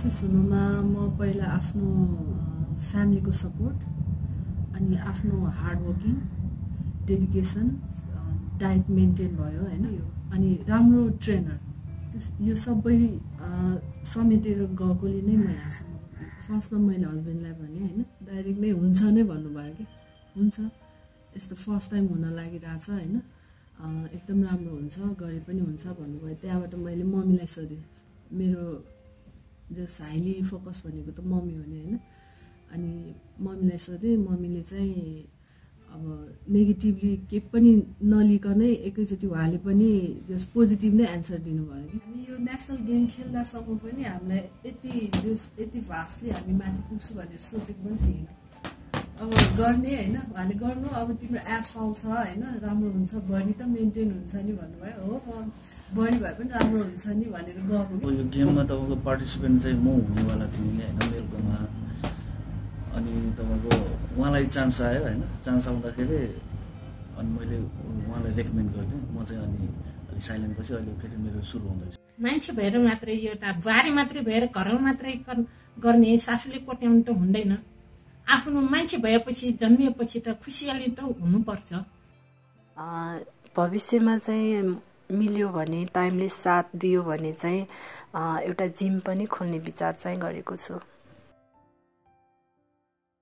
success हुनुमा म पहिला आफ्नो फ्यामिलीको सपोर्ट अनि आफ्नो हार्डवर्किङ डेडिकेसन डाइट मेन्टेन भयो हैन यो अनि राम्रो ट्रेनर यो सबै समेटेर गएकोले नै म यहाँसम्म फर्स्टमा मैले हस्बेन्डलाई भने हैन डाइरेक्ट नै हुन्छ नै भन्नुभयो कि हुन्छ यस्तो फर्स्ट टाइम हुन लागिरहेछ हैन एकदम राम्रो हुन्छ गरे पनि हुन्छ भन्नुभयो त्यहाँबाट मैले मम्मीलाई सोधेँ मेरो जस हाइली फोकस भनेको त मम्मी हो नि हैन अनि मम्मीलाई सोधेँ मम्मीले चाहिँ अब नेगेटिभली के पनि नलिकनै एकैचोटि उहाँले पनि जस पोजिटिभ नै एन्सर दिनुभयो कि हामी यो नेसनल गेम खेल्दासम्म पनि हामीलाई यति भास्टली हामी माथि पुग्छु भनेर सोचेको पनि थिएन अब गर्ने हैन उहाँले गर्नु अब तिम्रो एप्स आउँछ हैन राम्रो हुन्छ बडी त मेन्टेन हुन्छ नि भन्नुभयो हो बडी भए पनि राम्रो हुन्छ नि भनेर गएको यो गेममा तपाईँको पार्टिसिपेन्ट चाहिँ म हुनेवाला थिएँ हैन मेलकोमा अनि तपाईँको उहाँलाई चान्स आयो हैन चान्स आउँदाखेरि अनि मैले उहाँलाई रेकमेन्ड गरिदिएँ म चाहिँ अनि अलि साइलेन्ट पछि अहिले फेरि मेरो सुरु हुँदैछ मान्छे भएर मात्रै एउटा बुहारी मात्रै भएर घरमा मात्रै गर्ने सासूले कोट्याउनु त हुँदैन आफ्नो मान्छे भएपछि जन्मिएपछि त खुसियाली त हुनुपर्छ भविष्यमा चाहिँ मिल्यो भने टाइमले साथ दियो भने चाहिँ एउटा जिम पनि खोल्ने विचार चाहिँ गरेको छु